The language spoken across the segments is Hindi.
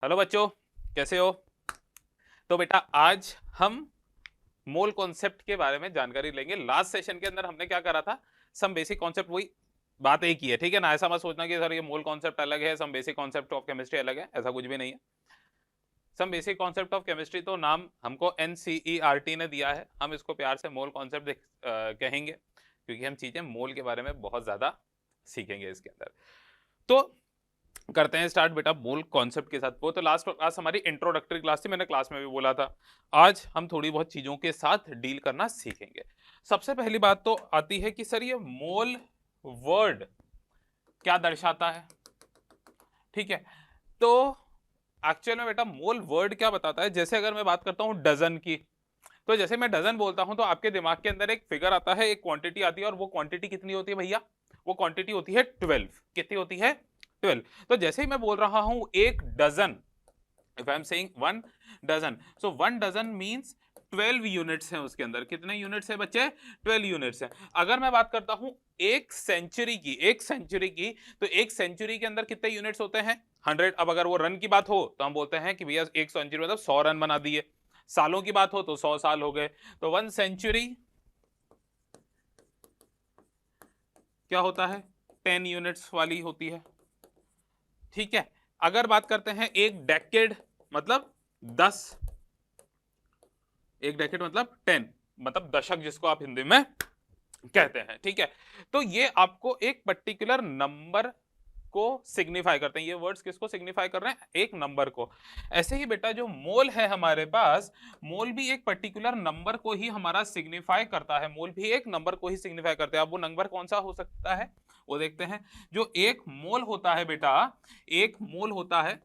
हेलो बच्चों, कैसे हो? तो बेटा आज हम मोल कॉन्सेप्ट के बारे में जानकारी लेंगे। लास्ट सेशन के अंदर हमने क्या करा था, सम बेसिक कॉन्सेप्ट, वही बात एक ही है, ठीक है ना। ऐसा मत सोचना कि सर ये मोल कॉन्सेप्ट अलग है, some basic concept of chemistry अलग है, ऐसा कुछ भी नहीं है। Some basic concept of chemistry तो नाम हमको NCERT ने दिया है, हम इसको प्यार से मोल कॉन्सेप्ट कहेंगे क्योंकि हम चीजें मोल के बारे में बहुत ज्यादा सीखेंगे इसके अंदर। तो करते हैं स्टार्ट बेटा मोल कॉन्सेप्ट के साथ। वो तो लास्ट क्लास हमारी इंट्रोडक्टरी क्लास थी, मैंने क्लास में भी बोला था। आज हम थोड़ी बहुत चीजों के साथ डील करना सीखेंगे। सबसे पहली बात तो आती है कि सर ये मोल वर्ड क्या दर्शाता है, ठीक है। तो एक्चुअल में बेटा मोल वर्ड क्या बताता है, जैसे अगर मैं बात करता हूं डजन की, तो जैसे मैं डजन बोलता हूं तो आपके दिमाग के अंदर एक फिगर आता है, एक क्वांटिटी आती है, और वो क्वांटिटी कितनी होती है भैया? वो क्वांटिटी होती है 12। कितनी होती है? 12। तो जैसे ही मैं बोल रहा हूं एक dozen, if I am saying one dozen, so one dozen means 12 units हैं उसके अंदर। कितने यूनिट्स हैं बच्चे? 12 यूनिट्स हैं। अगर मैं बात करता हूं एक सेंचुरी की, तो एक सेंचुरी के अंदर कितने यूनिट्स होते हैं? 100। अब अगर वो रन की बात हो तो हम बोलते हैं कि भैया एक सेंचुरी मतलब 100 रन बना दिए। सालों की बात हो तो 100 साल हो गए। तो वन सेंचुरी क्या होता है? 10 यूनिट्स वाली होती है, ठीक है। अगर बात करते हैं एक डेकेड मतलब 10, एक डेकेड मतलब 10, मतलब दशक जिसको आप हिंदी में कहते हैं, ठीक है। तो ये आपको एक पर्टिकुलर नंबर को सिग्निफाई करते हैं। ये वर्ड्स किसको सिग्निफाई कर रहे हैं? एक नंबर को। ऐसे ही बेटा जो मोल है हमारे पास, मोल भी एक पर्टिकुलर नंबर को ही हमारा सिग्निफाई करता है। मोल भी एक नंबर को ही सिग्निफाई करते हैं। अब वो नंबर कौन सा हो सकता है वो देखते हैं। जो एक मोल होता है बेटा, एक मोल होता है,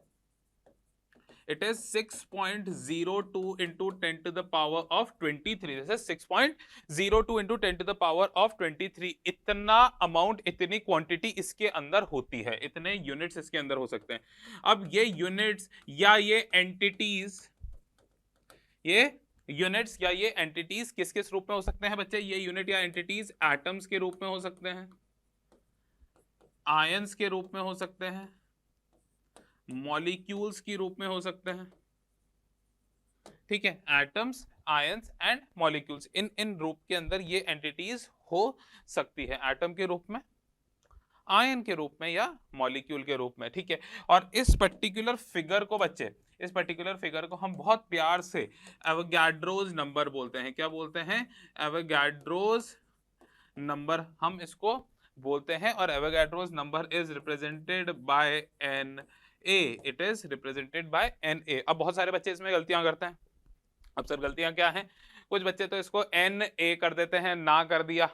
it is 6.02 into 10 to the power of 23। जैसे 6.02 into 10 to the power of 23, इतना अमाउंट, इतनी क्वांटिटी इसके अंदर होती है, इतने यूनिट्स इसके अंदर हो सकते हैं। अब ये यूनिट्स या ये एंटिटीज, ये यूनिट्स या ये एंटिटीज किस किस रूप में हो सकते हैं बच्चे? ये यूनिट या एंटिटीज एटम्स के रूप में हो सकते हैं, आयंस के रूप में हो सकते हैं, मॉलिक्यूल्स के रूप में हो सकते हैं, ठीक है। एटम्स, आयंस एंड मॉलिक्यूल्स, इन इन रूप के अंदर ये एंटिटीज हो सकती है, एटम के रूप में, आयन के रूप में, या मॉलिक्यूल के रूप में, ठीक है। और इस पर्टिकुलर फिगर को बच्चे, इस पर्टिकुलर फिगर को हम बहुत प्यार से एवोगाड्रोस नंबर बोलते हैं। क्या बोलते हैं? एवोगाड्रोस नंबर हम इसको बोलते हैं। और Avogadro's number is represented by N A, it is represented by N A. अब बहुत सारे बच्चे इसमें गलतियां करते हैं। अब सर गलतियां क्या हैं? कुछ बच्चे तो इसको एन ए कर देते हैं, ना कर दिया,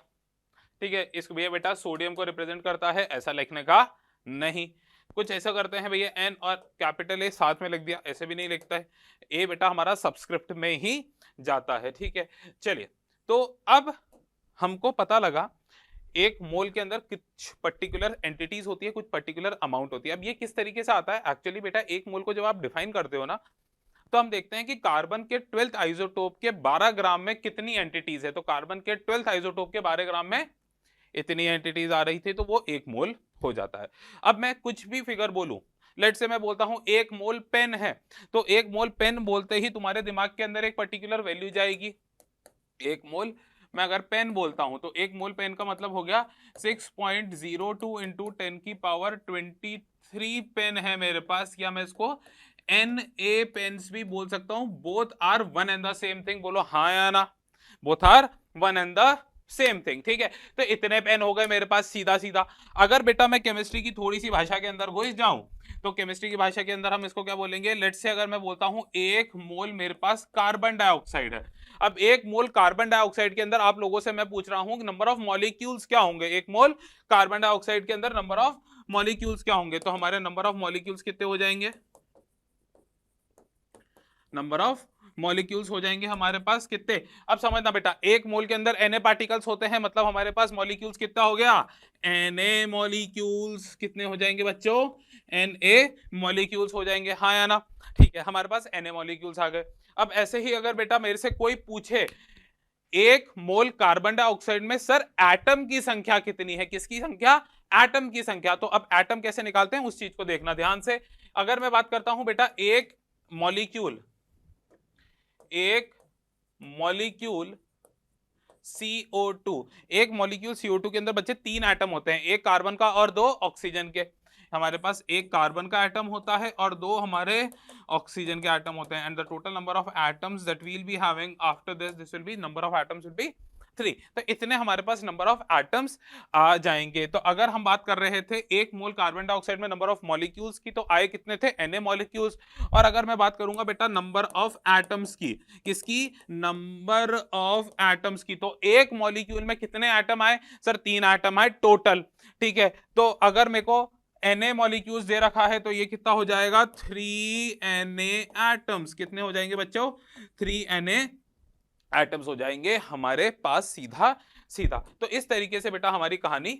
ठीक है। इसको भैया बेटा सोडियम को रिप्रेजेंट करता है, ऐसा लिखने का नहीं। कुछ ऐसा करते हैं भैया एन और कैपिटल ए साथ में लिख दिया, ऐसे भी नहीं लिखता है। ए बेटा हमारा सबस्क्रिप्ट में ही जाता है, ठीक है। चलिए, तो अब हमको पता लगा एक मोल के अंदर कुछ पर्टिकुलर एंटिटीज होती है, कुछ पर्टिकुलर अमाउंट होती है। अब ये किस तरीके से आता है एक्चुअली बेटा? एक मोल को जब आप डिफाइन करते हो ना, तो हम देखते हैं कि कार्बन के 12th आइसोटोप के 12 ग्राम में कितनी एंटिटीज है। तो कार्बन के 12th आइसोटोप के 12 ग्राम में इतनी एंटिटीज आ रही थी, तो वो एक मोल हो जाता है। अब मैं कुछ भी फिगर बोलूं, लेट से मैं बोलता हूं एक मोल पेन है, तो एक मोल पेन बोलते ही तुम्हारे दिमाग के अंदर एक पर्टिकुलर वैल्यू जाएगी। एक मोल, मैं अगर पेन बोलता हूं तो एक मोल पेन का मतलब हो गया 6.02 इंटू 10 की पावर 23 पेन है मेरे पास, या मैं इसको एन ए पेन्स भी बोल सकता हूं। Both are one and the same thing, बोलो हाँ या ना? Both are one and the same thing, ठीक है। तो इतने पेन हो गए मेरे पास, सीधा सीधा। अगर बेटा मैं केमिस्ट्री की थोड़ी सी भाषा के अंदर घुस जाऊं, तो केमिस्ट्री की भाषा के अंदर हम इसको क्या बोलेंगे? लेट से अगर मैं बोलता हूं एक मोल मेरे पास कार्बन डाइऑक्साइड है। अब एक मोल कार्बन डाइऑक्साइड के अंदर आप लोगों से मैं पूछ रहा हूं कि नंबर ऑफ मॉलिक्यूल्स क्या होंगे? एक मोल कार्बन डाइऑक्साइड के अंदर नंबर ऑफ मॉलिक्यूल्स क्या होंगे? तो हमारे नंबर ऑफ मॉलिक्यूल्स कितने हो जाएंगे? नंबर ऑफ मॉलिक्यूल्स हो जाएंगे हमारे पास कितने? अब समझना बेटा, एक मोल के अंदर Na पार्टिकल्स होते हैं, मतलब हमारे पास मॉलिक्यूल्स कितना हो गया? Na मॉलिक्यूल्स कितने हो जाएंगे बच्चों? Na मॉलिक्यूल्स हो जाएंगे, हाँ या ना? ठीक है, हमारे पास Na मॉलिक्यूल्स आ गए। अब ऐसे ही अगर बेटा मेरे से कोई पूछे एक मोल कार्बन डाइऑक्साइड में सर एटम की संख्या कितनी है? किसकी संख्या? एटम की संख्या। तो अब एटम कैसे निकालते हैं उस चीज को देखना ध्यान से। अगर मैं बात करता हूं बेटा एक मॉलिक्यूल CO2, एक मॉलिक्यूल CO2 के अंदर बच्चे 3 एटम होते हैं, एक कार्बन का और 2 ऑक्सीजन के। हमारे पास एक कार्बन का एटम होता है और 2 हमारे ऑक्सीजन के एटम होते हैं, and the total number of atoms that will be having after this will be number of atoms will be 3। तो इतने हमारे पास नंबर ऑफ एटम्स आ जाएंगे। तो अगर हम बात कर रहे थे एक मोल कार्बन डाइऑक्साइड में नंबर ऑफ मॉलिक्यूल्स की, तो आए कितने थे, Na मॉलिक्यूल्स। और अगर मैं बात करूंगा बेटा नंबर ऑफ एटम्स की, किसकी, नंबर ऑफ एटम्स की, तो एक मॉलिक्यूल में कितने एटम आए सर, 3 एटम आए टोटल। ठीक है, तो अगर मेरे को Na मॉलिक्यूल्स दे रखा है तो ये कितना हो जाएगा, 3Na एटम्स। कितने हो जाएंगे बच्चों, 3Na एटम्स हो जाएंगे हमारे पास सीधा सीधा। तो इस तरीके से बेटा हमारी कहानी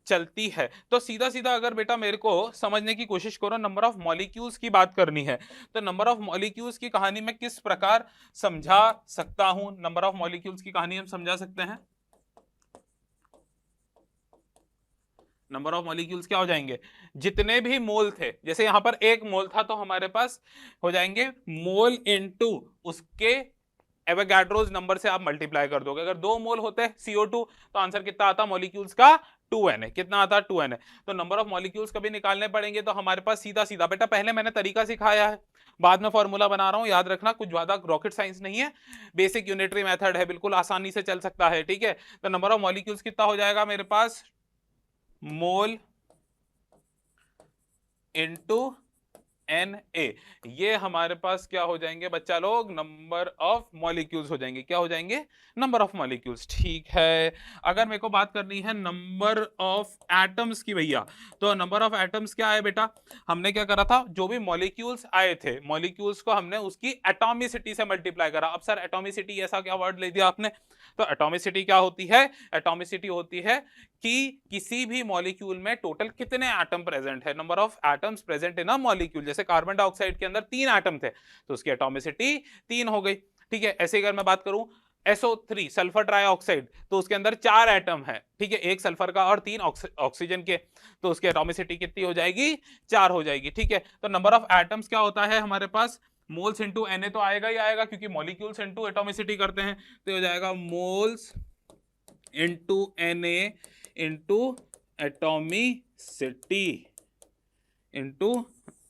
चलती है। तो सीधा सीधा अगर बेटा मेरे को समझने की कोशिश करो, नंबर ऑफ मॉलिक्यूल्स की बात करनी है, तो नंबर ऑफ मॉलिक्यूल्स की कहानी मैं किस प्रकार समझा सकता हूं। नंबर ऑफ मॉलिक्यूल्स की कहानी हम समझा सकते हैं, नंबर ऑफ मॉलिक्यूल्स क्या हो जाएंगे, जितने भी मोल थे, जैसे यहां पर एक मोल था तो हमारे पास हो जाएंगे मोल इनटू उसके एवोगाड्रोस नंबर से आप मल्टीप्लाई कर दोगे। अगर 2 मोल होते हैं CO2 तो आंसर कितना आता मॉलिक्यूल्स का, 2Na। कितना आता, 2Na। तो नंबर ऑफ मॉलिक्यूल्स कभी निकालने पड़ेंगे तो हमारे पास सीधा सीधा बेटा, पहले मैंने तरीका सिखाया है, बाद में फॉर्मूला बना रहा हूं, याद रखना, कुछ ज्यादा रॉकेट साइंस नहीं है, बेसिक यूनिटरी मेथड है, बिल्कुल आसानी से चल सकता है। ठीक है, तो नंबर ऑफ मॉलिक्यूल्स कितना हो जाएगा मेरे पास, मोल इनटू Na, ये हमारे पास क्या हो जाएंगे बच्चा लोग, नंबर ऑफ मॉलिक्यूल्स हो जाएंगे। क्या हो जाएंगे, नंबर ऑफ मॉलिक्यूल्स। ठीक है, अगर मेरे को बात करनी है नंबर ऑफ एटम्स की भैया, तो नंबर ऑफ एटम्स क्या है बेटा, हमने क्या करा था, जो भी मॉलिक्यूल्स आए थे, मॉलिक्यूल्स को हमने उसकी एटॉमिसिटी से मल्टीप्लाई करा। अब सर एटॉमिसिटी ऐसा क्या वर्ड ले दिया आपने, तो एटॉमिसिटी क्या होती है, एटॉमिसिटी होती है कि किसी भी मॉलिक्यूल में टोटल कितने एटम प्रेजेंट है, number of atoms present in a molecule. जैसे कार्बन डाइऑक्साइड के अंदर 3 एटम थे तो उसकी एटॉमिसिटी 3 हो गई। ठीक है, ऐसे अगर मैं बात करूं SO3 सल्फर ट्राइऑक्साइड, तो उसके अंदर 4 एटम है। ठीक है, एक सल्फर का और 3 ऑक्सीजन के, तो उसकी एटॉमिसिटी कितनी हो जाएगी, 4 हो जाएगी। ठीक है, तो नंबर ऑफ एटम्स क्या होता है हमारे पास, मोल्स इनटू Na तो आएगा ही आएगा, क्योंकि मॉलिक्यूल्स इनटू एटॉमिसिटी करते हैं, तो हो जाएगा moles into Na into atomicity, into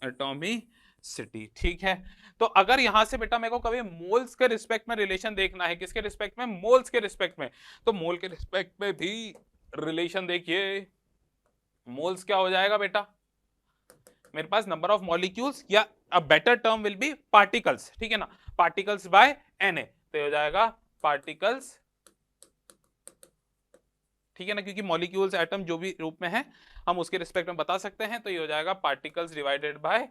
atomicity. ठीक है, तो अगर यहां से बेटा मेरे को कभी मोल्स के रिस्पेक्ट में रिलेशन देखना है, किसके रिस्पेक्ट में, मोल्स के रिस्पेक्ट में, तो मोल के रिस्पेक्ट में भी रिलेशन देखिए, मोल्स क्या हो जाएगा बेटा, मेरे पास नंबर ऑफ मॉलिक्यूल्स, या a better term will be particles. ठीक है ना, पार्टिकल्स बाय Na, तो ये हो जाएगा पार्टिकल्स। ठीक है ना, क्योंकि मॉलिक्यूल्स एटम जो भी रूप में है हम उसके रिस्पेक्ट में बता सकते हैं, तो ये हो जाएगा पार्टिकल्स डिवाइडेड बाय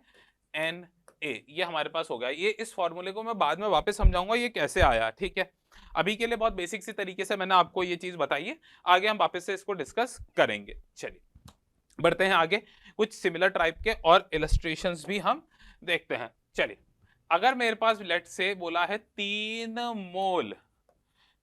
Na। ये हमारे पास हो गया। ये इस फॉर्मूले को मैं बाद में वापस समझाऊंगा ये कैसे आया। ठीक है, अभी के लिए बहुत बेसिक सी तरीके से मैंने आपको ये चीज बताई है, आगे हम वापस से इसको डिस्कस करेंगे। चलिए बढ़ते हैं आगे, कुछ सिमिलर टाइप के और इलस्ट्रेशंस भी हम देखते हैं। चलिए, अगर मेरे पास लेट से बोला है 3 मोल,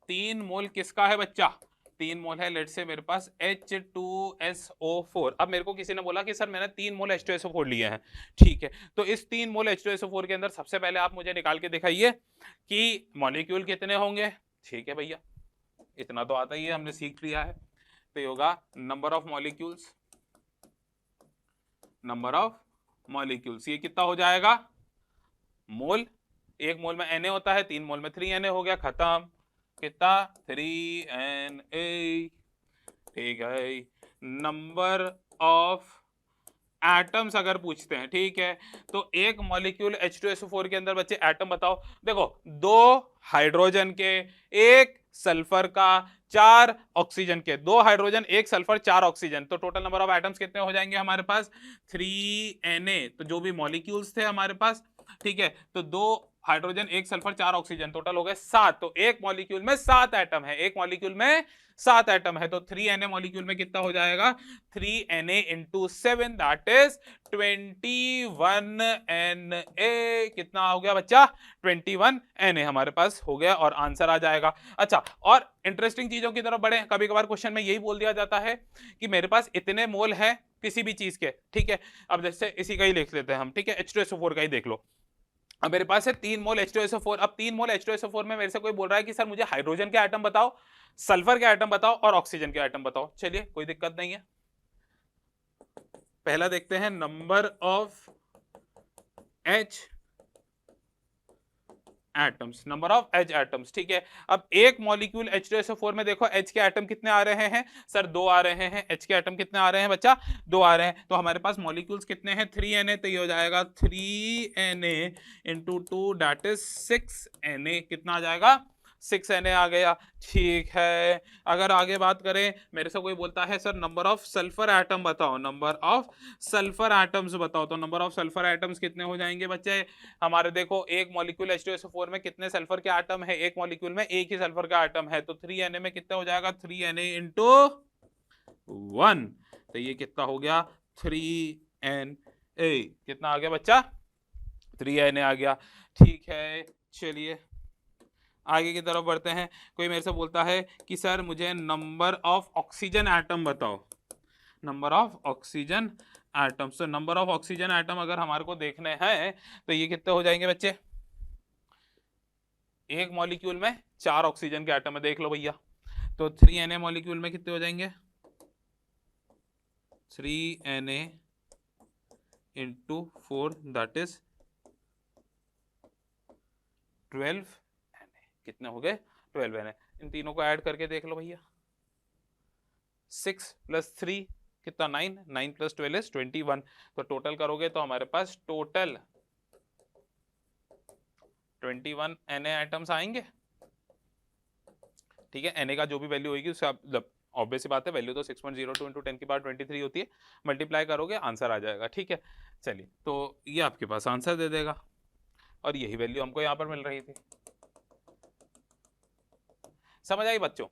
3 मोल किसका है बच्चा, 3 मोल है लेट से मेरे पास H2SO4। अब मेरे को किसी ने बोला कि सर मैंने 3 मोल H2SO4 लिए हैं। ठीक है, तो इस 3 मोल H2SO4 के अंदर सबसे पहले आप मुझे निकाल के दिखाइए कि मॉलिक्यूल कितने होंगे। ठीक है भैया, इतना तो आता ही है, हमने सीख लिया है। तो ये होगा number of molecules, number of molecules, ये कितना हो जाएगा, मोल, एक मोल में Na होता है, 3 मोल में 3Na हो गया, खत्म। कितना, 3Na। ठीक है, नंबर ऑफ एटम्स अगर पूछते हैं, ठीक है, तो एक मॉलिक्यूल H2SO4 के अंदर बच्चे एटम बताओ। देखो 2 हाइड्रोजन के, 1 सल्फर का, 4 ऑक्सीजन के, 2 हाइड्रोजन 1 सल्फर 4 ऑक्सीजन, तो टोटल नंबर ऑफ एटम्स कितने हो जाएंगे हमारे पास, 3Na। तो जो भी मॉलिक्यूल्स थे हमारे पास, ठीक है, तो 2 हाइड्रोजन, 1 सल्फर, 4 ऑक्सीजन, टोटल हो गए 7। तो एक मॉलिक्यूल में 7 एटम है, एक मॉलिक्यूल में 7 एटम है। तो 3Na मॉलिक्यूल में कितना हो जाएगा? 3Na into 7 that is 21Na। कितना हो गया बच्चा? 21Na हमारे पास हो गया और आंसर आ जाएगा। अच्छा, और इंटरेस्टिंग चीजों की तरफ बढ़े। कभी कभार क्वेश्चन में यही बोल दिया जाता है कि मेरे पास इतने मोल है किसी भी चीज के, ठीक है। अब जैसे इसी का ही लिख लेते हैं हम, ठीक है, H2SO4 का ही देख लो। अब मेरे पास है 3 मोल H2SO4। अब 3 मोल H2SO4 में मेरे से कोई बोल रहा है कि सर मुझे हाइड्रोजन के आइटम बताओ, सल्फर के आइटम बताओ और ऑक्सीजन के आइटम बताओ। चलिए, कोई दिक्कत नहीं है। पहला देखते हैं number of H atoms, number of H atoms, ठीक है। अब एक मॉलिक्यूल H2SO4 में देखो H के एटम कितने आ रहे हैं सर? 2 आ रहे हैं। H के एटम कितने आ रहे हैं बच्चा? 2 आ रहे हैं। तो हमारे पास मॉलिक्यूल्स कितने हैं? 3Na। तो ये हो जाएगा 3Na into 2 that is 6Na। कितना आ जाएगा? 6Na आ गया, ठीक है। अगर आगे बात करें, मेरे से कोई बोलता है sir number of sulphur atom बताओ, नंबर ऑफ सल्फर एटम्स बताओ। तो नंबर ऑफ सल्फर एटम्स कितने हो जाएंगे बच्चे हमारे? देखो, एक मॉलिक्यूल H2SO4 में कितने सल्फर के एटम है? एक मॉलिक्यूल में एक ही सल्फर का एटम है। तो 3Na में कितना हो जाएगा? 3Na into 1। तो ये कितना हो गया? 3Na। कितना आ गया बच्चा? 3Na आ गया, ठीक है। चलिए आगे की तरफ बढ़ते हैं। कोई मेरे से बोलता है कि सर मुझे नंबर ऑफ ऑक्सीजन एटम बताओ, नंबर ऑफ ऑक्सीजन एटम्स। तो नंबर ऑफ ऑक्सीजन एटम अगर हमारे को देखने हैं तो ये कितने हो जाएंगे बच्चे? एक मॉलिक्यूल में 4 ऑक्सीजन के एटम है, देख लो भैया। तो 3Na मॉलिक्यूल में कितने हो जाएंगे? 3Na into 4 that is 12Na। कितने हो गए? 12Na। इन तीनों को ऐड करके देख लो भैया। 6 + 3 कितना? 9। 9 + 12 इज 21। तो टोटल करोगे तो हमारे पास टोटल 21Na आइटम्स आएंगे, ठीक है। Na का जो भी वैल्यू होगी उससे आप, जब ऑब्वियस सी बात है, वैल्यू तो 6.02 इंटू 10 की पावर 23 होती है, मल्टीप्लाई करोगे आंसर आ जाएगा, ठीक है। चलिए, तो ये आपके पास आंसर दे देगा और यही वैल्यू हमको यहाँ पर मिल रही थी। समझ आई बच्चों?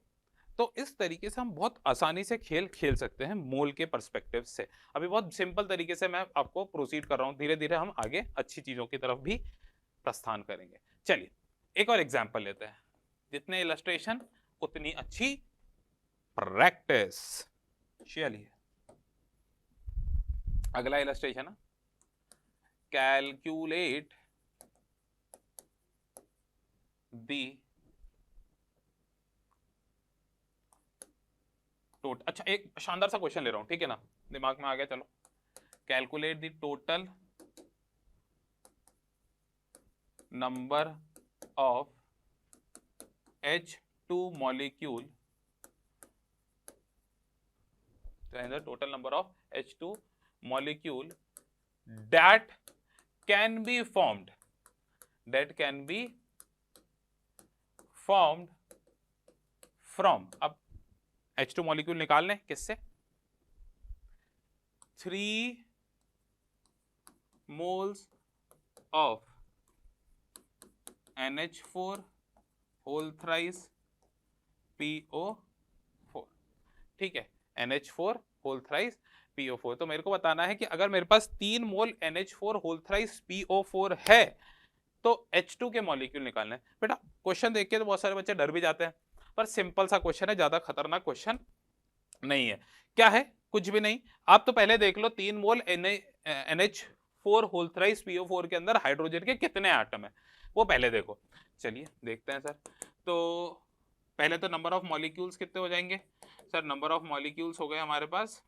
तो इस तरीके से हम बहुत आसानी से खेल खेल सकते हैं मोल के पर्सपेक्टिव से। अभी बहुत सिंपल तरीके से मैं आपको प्रोसीड कर रहा हूँ, धीरे धीरे हम आगे अच्छी चीजों की तरफ भी प्रस्थान करेंगे। चलिए एक और एग्जाम्पल लेते हैं। जितने इलस्ट्रेशन उतनी अच्छी प्रैक्टिस। चलिए अगला इलस्ट्रेशन है, कैलकुलेट दी टोटल। अच्छा, एक शानदार सा क्वेश्चन ले रहा हूं, ठीक है ना, दिमाग में आ गया। चलो, calculate the total number of H2 molecule, total number of H2 molecule that can be formed, that can be formed from, अब H2 मॉलिक्यूल निकाल लें किससे? 3 moles of NH4 whole thrice PO4, ठीक है, NH4 whole thrice PO4। तो मेरे को बताना है कि अगर मेरे पास 3 मोल NH4 whole thrice PO4 है तो H2 के मॉलिक्यूल निकालने। बेटा क्वेश्चन देख के तो बहुत सारे बच्चे डर भी जाते हैं, पर सिंपल सा क्वेश्चन है, ज्यादा खतरनाक क्वेश्चन नहीं है। क्या है? कुछ भी नहीं। आप तो पहले देख लो 3 मोल NH4 होल थ्राइस PO4 के अंदर हाइड्रोजन के कितने एटम है, वो पहले देखो। चलिए देखते हैं सर। तो पहले तो नंबर ऑफ मॉलिक्यूल्स कितने हो जाएंगे सर? नंबर ऑफ मॉलिक्यूल्स हो गए हमारे पास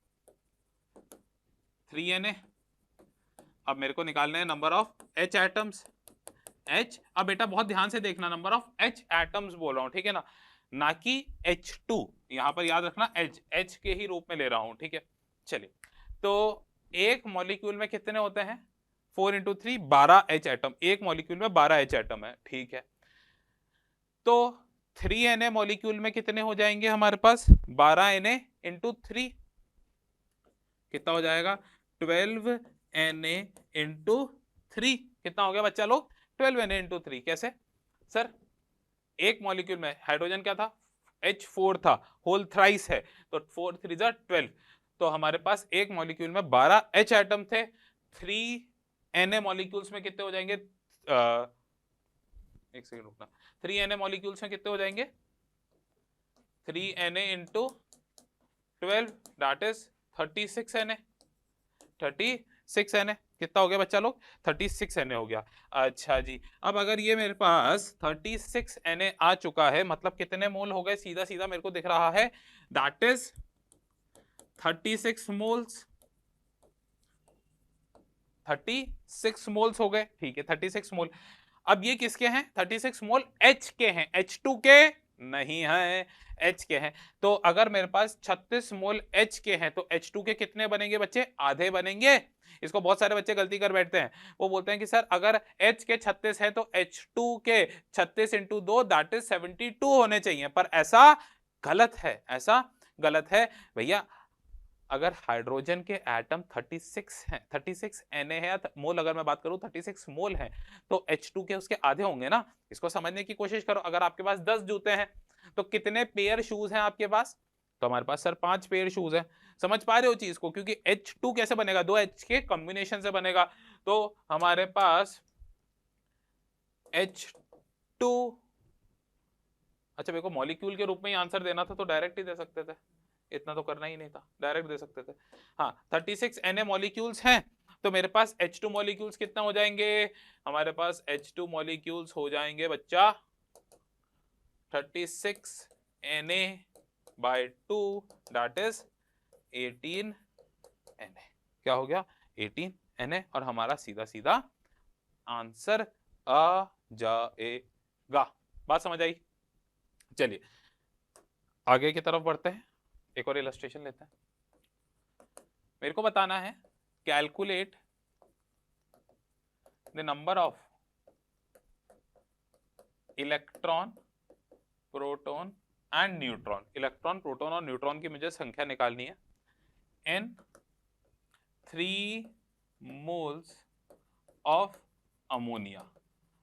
3Na। अब मेरे को निकालना है number of H atoms. H, अब बेटा बहुत ध्यान से देखना, नंबर ऑफ H एटम्स बोल रहा हूं, ठीक है ना कि H2। यहां पर याद रखना H के ही रूप में ले रहा हूं, ठीक है। चलिए, तो एक मॉलिक्यूल में कितने होते हैं? 4 इंटू 3 12 H एटम, एक मॉलिक्यूल में 12 H एटम है, ठीक है। तो 3Na मॉलिक्यूल में कितने हो जाएंगे हमारे पास? 12Na इंटू 3 कितना हो जाएगा? 12Na इंटू 3 कितना हो गया बच्चा लोग? 12 Na इंटू 3। कैसे सर? एक मॉलिक्यूल में हाइड्रोजन क्या था? H4 था, होल थ्राइस है, तो 4 3 जा 12। तो हमारे पास एक मॉलिक्यूल में 12 H एटम थे। 3 Na मॉलिक्यूल्स में कितने हो जाएंगे? एक सेकंड रुकना। 3 Na मॉलिक्यूल्स में कितने हो जाएंगे? 3 Na into 12 that is 36 Na। 36 Na कितना हो गया बच्चा लोग? 36 Na हो गया। अच्छा जी, अब अगर ये मेरे पास 36 Na आ चुका है, मतलब कितने मोल हो गए? सीधा सीधा मेरे को दिख रहा है, दैट इज 36 मोल्स। 36 मोल्स हो गए, ठीक है, 36 मोल। अब ये किसके हैं? 36 मोल H के हैं, H2 के नहीं है, H के हैं। तो अगर मेरे पास 36 मोल H के हैं तो H2 के कितने बनेंगे बच्चे? आधे बनेंगे। इसको बहुत सारे बच्चे गलती कर बैठते हैं, वो बोलते हैं कि सर अगर H के 36 है तो H2 के 36 इंटू 2 दैट इज 72 होने चाहिए, पर ऐसा गलत है, ऐसा गलत है भैया। अगर हाइड्रोजन के एटम 36 हैं, 36 Na है या मोल, अगर मैं बात करूं 36 मोल है, तो H2 के उसके आधे होंगे ना। इसको समझने की कोशिश करो। अगर आपके पास 10 जूते हैं तो कितने पेयर शूज हैं आपके पास? तो हमारे पास सर 5 पेयर शूज हैं। समझ पा रहे हो चीज को? क्योंकि H2 कैसे बनेगा? 2 H के कॉम्बिनेशन से बनेगा। तो हमारे पास H2, अच्छा मेरे को मॉलिक्यूल के रूप में ही आंसर देना था तो डायरेक्ट ही दे सकते थे, इतना तो करना ही नहीं था, डायरेक्ट दे सकते थे। हाँ, 36 Na मॉलिक्यूल्स हैं, तो मेरे पास H2 मॉलिक्यूल्स कितना हो जाएंगे? हमारे पास H2 मॉलिक्यूल्स हो जाएंगे बच्चा 36 Na by 2 that is 18 Na। क्या हो गया? 18 Na, और हमारा सीधा सीधा आंसर आ जाएगा। बात समझ आई? चलिए आगे की तरफ बढ़ते हैं, एक और इलस्ट्रेशन लेते हैं। मेरे को बताना है, calculate the number of electron, proton and neutron. Electron, proton और न्यूट्रॉन की मुझे संख्या निकालनी है। n 3 moles of ammonia.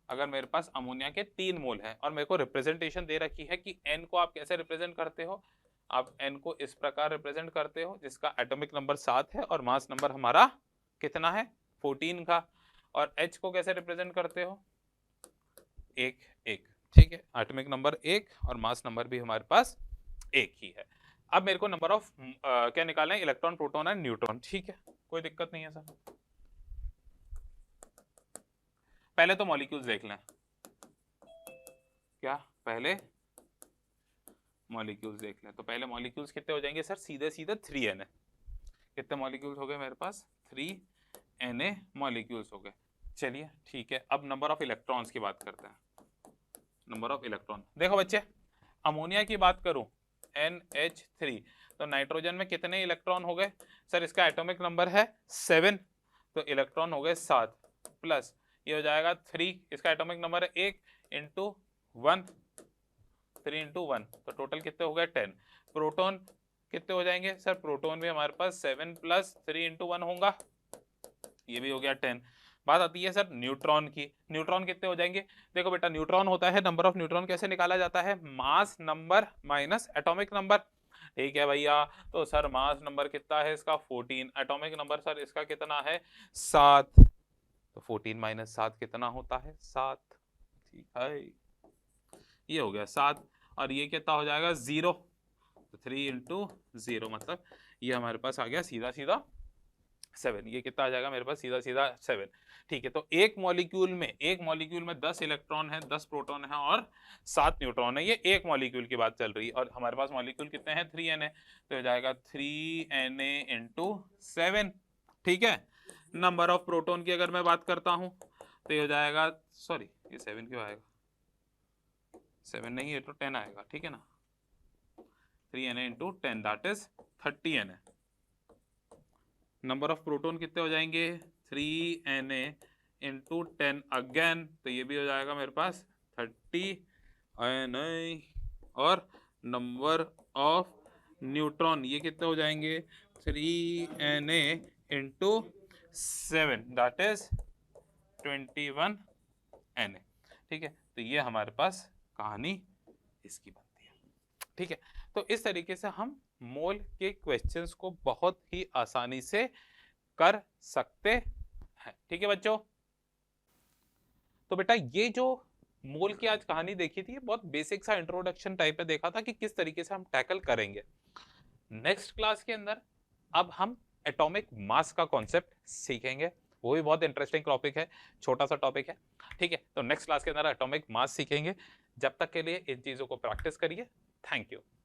अगर मेरे पास अमोनिया के 3 मोल हैं और मेरे को रिप्रेजेंटेशन दे रखी है कि n को आप कैसे रिप्रेजेंट करते हो, आप n को इस प्रकार रिप्रेजेंट करते हो जिसका एटॉमिक नंबर 7 है और मास नंबर हमारा कितना है? 14 का। और h को कैसे रिप्रेजेंट करते हो? 1 1, ठीक है, एटॉमिक नंबर 1 और मास नंबर भी हमारे पास 1 ही है। अब मेरे को नंबर ऑफ क्या निकालना है? Electron, proton and neutron. ठीक है, कोई दिक्कत नहीं है सर। पहले तो मॉलिक्यूल्स देख लें। क्या? पहले मॉलिक्यूल्स देख लें। तो पहले मॉलिक्यूल्स कितने हो जाएंगे सर? सीधे सीधे 3 Na। कितने मॉलिक्यूल्स हो गए मेरे पास? 3 Na मॉलिक्यूल्स हो गए। चलिए ठीक है, अब नंबर ऑफ इलेक्ट्रॉन्स की बात करते हैं। नंबर ऑफ इलेक्ट्रॉन देखो बच्चे, अमोनिया की बात करूं NH3, तो नाइट्रोजन में कितने इलेक्ट्रॉन हो गए सर? इसका एटॉमिक नंबर है 7, तो इलेक्ट्रॉन हो गए 7, प्लस ये हो जाएगा 3, इसका एटॉमिक नंबर है 1 इंटू 1, 3 इंटू 1, तो टोटल कितने हो गए? 10। प्रोटॉन कितने हो जाएंगे सर? प्रोटॉन भी हमारे पास 7 प्लस 3 इंटू 1 होगा, ये भी हो गया 10। बात आती है सर न्यूट्रॉन की। न्यूट्रॉन कितने हो जाएंगे? देखो बेटा, न्यूट्रॉन होता है, नंबर ऑफ न्यूट्रॉन कैसे निकाला जाता है? Mass number minus atomic number. ठीक है भैया, तो सर मास नंबर कितना है इसका? 14। एटॉमिक नंबर सर इसका कितना है? 7। तो 14 माइनस 7 कितना होता है? 7। ठीक है, ये हो गया 7, और ये कितना हो जाएगा? 0। तो 3 इंटू 0, मतलब ये हमारे पास आ गया सीधा सीधा 7। ये कितना आ जाएगा मेरे पास? सीधा सीधा 7। ठीक है, तो एक मॉलिक्यूल में 10 इलेक्ट्रॉन है, 10 प्रोटॉन है और 7 न्यूट्रॉन है। ये एक मॉलिक्यूल की बात चल रही है, और हमारे पास मॉलिक्यूल कितने हैं? 3 Na, तो हो जाएगा 3 Na इंटू 7। ठीक है, नंबर ऑफ प्रोटॉन की अगर मैं बात करता हूं तो ये हो जाएगा, सॉरी ये 7 क्यों आएगा? 7 नहीं, ये तो 10 आएगा, ठीक है ना। 3 Na into 10 that is 30 Na। Number of proton कितने हो जाएंगे? 3 Na इंटू 10 अगेन, तो ये भी हो जाएगा मेरे पास 30 Na। और नंबर ऑफ न्यूट्रॉन ये कितने हो जाएंगे? 3 Na into 7 that is 21 Na। ठीक है, तो ये हमारे पास कहानी इसकी बनती है। ठीक है, तो इस तरीके से हम मोल के क्वेश्चंस को बहुत ही आसानी से कर सकते हैं। ठीक है बच्चों, तो बेटा ये जो मोल की आज कहानी देखी थी, बहुत बेसिक सा इंट्रोडक्शन टाइप पे देखा था कि किस तरीके से हम टैकल करेंगे। नेक्स्ट क्लास के अंदर अब हम एटॉमिक मास का कॉन्सेप्ट सीखेंगे, वो भी बहुत इंटरेस्टिंग टॉपिक है, छोटा सा टॉपिक है। ठीक है, तो नेक्स्ट क्लास के अंदर एटॉमिक मास सीखेंगे। जब तक के लिए इन चीजों को प्रैक्टिस करिए। Thank you.